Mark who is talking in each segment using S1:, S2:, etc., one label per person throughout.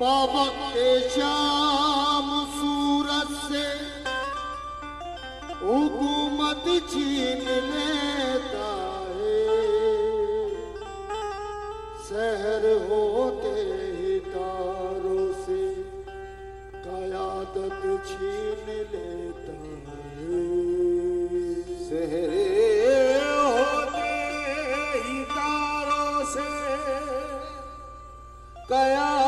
S1: बाबा के शाम सूरत से हुकूमत छीन लेता है, शहर होते ही तारों से क़यादत छीन लेता है,
S2: शहर होते ही तारों से क़यादत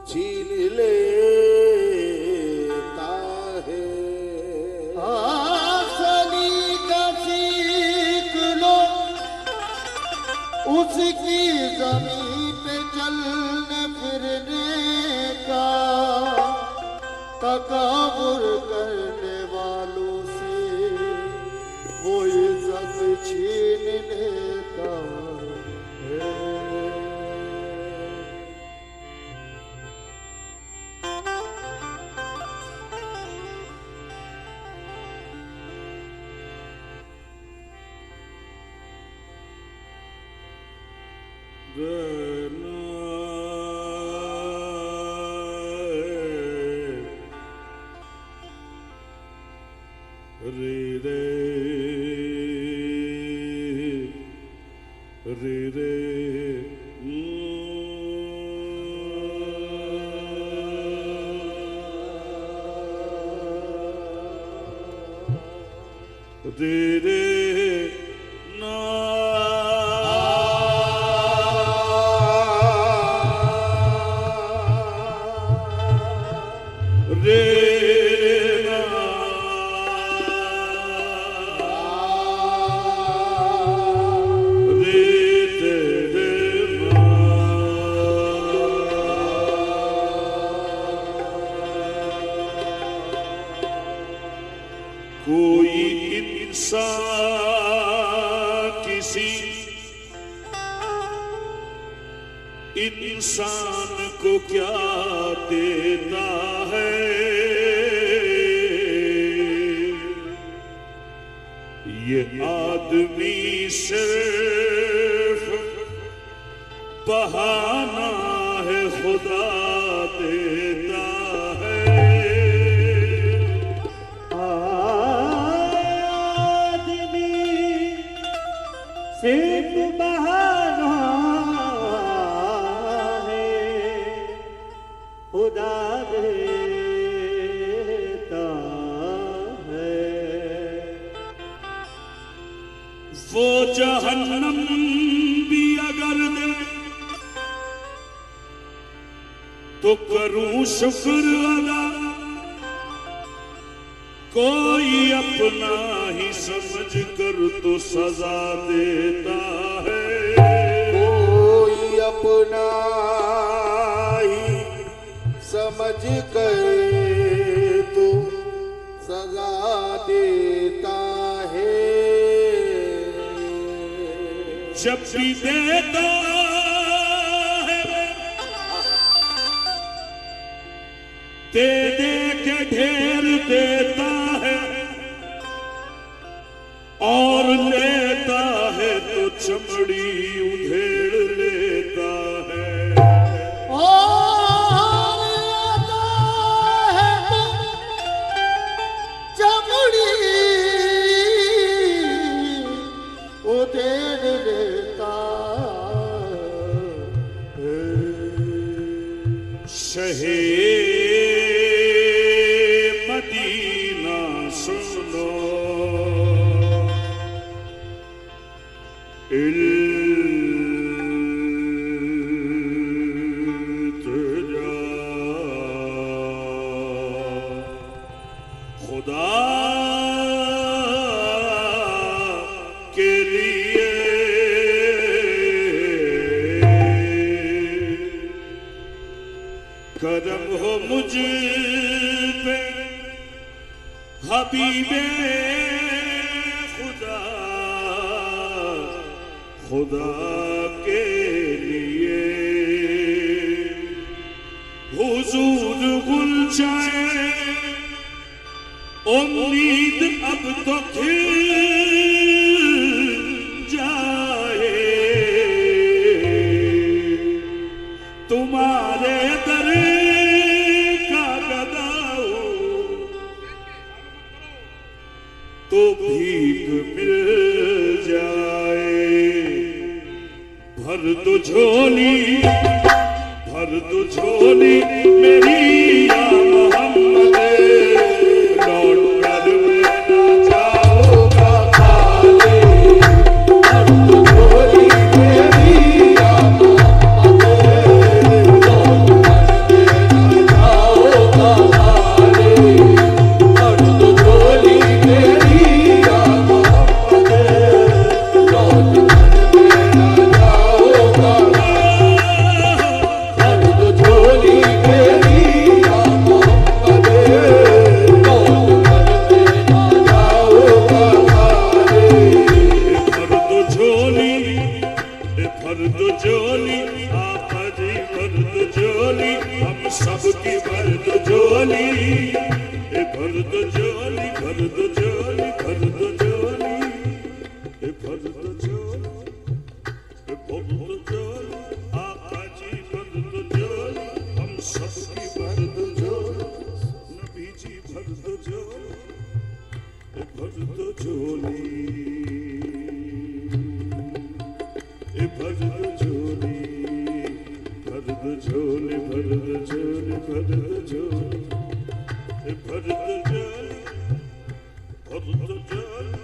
S2: छीन लेता है।
S1: आसनी का सीख लो, उसकी जमीन पे चलने फिरने का, तकब्बुर करने वालों से वो इज्जत छीन लेता है।
S3: कोई इंसान किसी इंसान को क्या देता है, ये आदमी सिर्फ बहाना है, खुदा देता है।
S1: सिर्फ बहाना है, खुदा देता है।
S3: वो जहन्नम भी अगर दे तो करूं शुक्र अदा, कोई अपना ही समझ कर तो सजा देता है,
S2: कोई अपना ही समझ कर तो सजा देता है।
S3: जब भी देता है दे दे के ढेर देता है, और लेता है तो चमड़ी उधेड़ लेता है,
S1: और लेता है तो चमड़ी उधेड़ लेता है।
S3: शहे मदीना सुनो, इल्तिजा खुदा के लिए करम हो मुझ पे हबीबे खुदा, खुदा के लिए हुजूर गुल जाए उम्मीद अब तो खिल जाए, तुम्हारे दर का गदाओ तो भीख मिल जाए। भर दो झोली, भर दो झोली मेरी या मोहम्मद, लौट कर मैं ना जाऊंगा खाली। भर दो झोली मेरी या मोहम्मद, लौट कर मैं ना जाऊंगा खाली। भर दो झोली मेरी या मोहम्मद, लौट कर मैं ना जाऊंगा सबकी भर दो झोली, भर दो झोली, भर दो झोली, भर दो झोली, भर दो झोली, भर दो झोली, आका जी भर दो झोली, हम सबकी भर दो झोली, नबी जी भर दो झोली, भर दो झोली, भर दो झोली, भर दो झोली, भर दो झोली, भर दो झोली, भर दो झोली, भर दो झोली,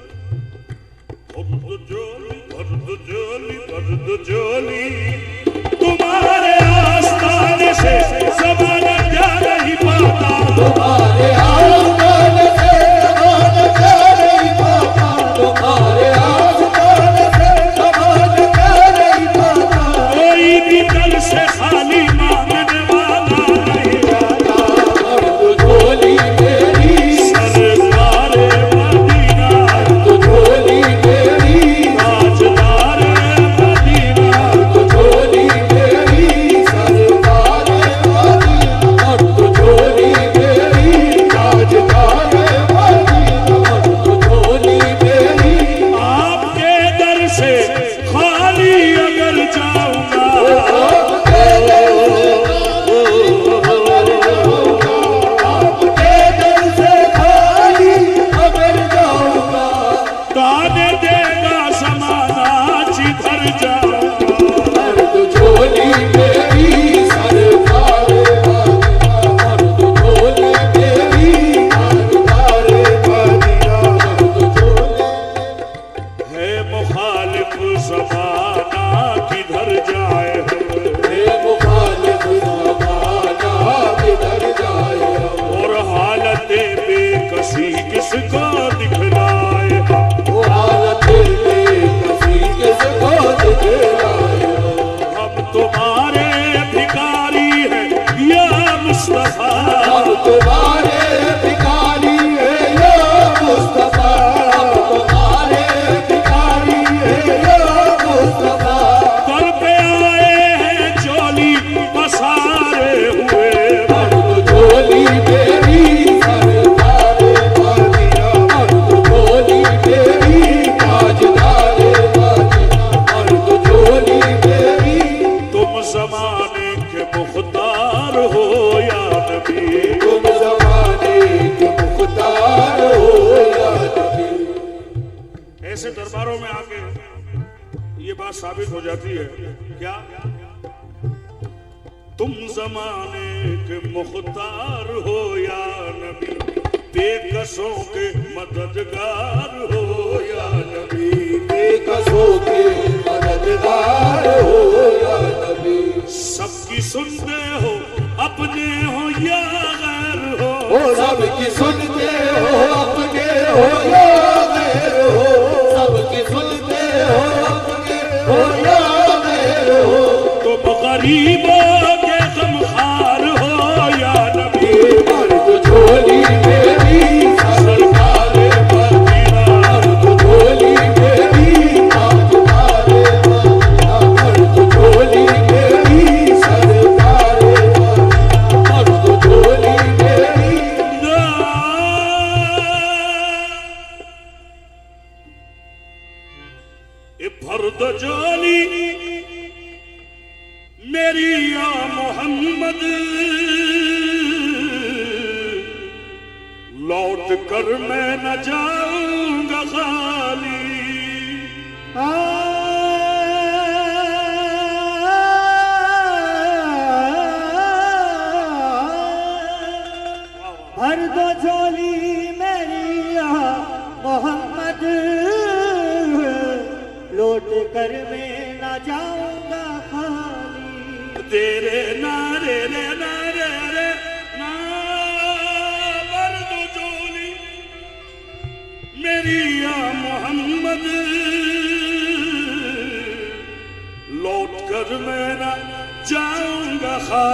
S3: भर दो झोली, भर दो झोली, भर दो झोली। तुम्हारे आस्थाने से ज़माना जा नहीं पाता, तुम्हारे आस्थाने से ज़माना जा नहीं पाता, तुम्हारे आस्थाने से ज़माना जा नहीं पाता। कोई भी दिल से खाली मांगने वाला नहीं जाता। भर दो झोली मेरी सरकार मदीना, भर दो झोली मेरी ताजदार मदीना, भर दो झोली मेरी सरकार मदीना, भर दो झोली मेरी ताजदार मदीना, भर दो झोली मेरी। आपके दर से खाली अगर जाऊंगा, ताने देगा ज़माना जिधर जाऊंगा। भर दो झोली मेरी सरकार मदीना, भर दो झोली मेरी ताजदार मदीना, भर दो झोली। है मुखालिफ ज़माना किधर जाए, है मुखालिफ ज़माना किधर जाए, और हालत बेकसी किसको दिखलाए, हम तुम्हारे भिखारी हैं या मुस्तफा, हम तुम्हारे भिखारी हैं या मुस्तफा, हम तुम्हारे भिखारी हैं या मुस्तफा। कर पे आए हैं झोली पसारे हुए, भर दो झोली मेरी सरकार मदीना, भर दो झोली मेरी ताजदार मदीना, भर दो झोली मेरी। तुम ज़माने के मुख्तार हो या नबी, तुम ज़माने के मुख्तार हो या नबी। ऐसे दरबारों में आके ये बात साबित हो जाती है क्या, तुम ज़माने के मुख्तार हो या नबी, बेकसों के मददगार हो या नबी, बेकसों के मददगार हो या नबी। सबकी सुनते हो अपने हो या गैर हो, सबकी सुनते हो अपने हो या गैर हो, सबकी सुनते हो अपने हो या गैर हो। तुम गरीबों के गमखार हो मोहम्मद लौट कर मैं न जाऊंगा खाली।
S1: भर दो झोली मेरी मोहम्मद, लौट कर मैं न जाऊंगा खाली।
S3: तेरे नारे रे नारे रे ना भर दो झोली मेरी या मोहम्मद, लौट कर मैं न जाऊंगा खाली।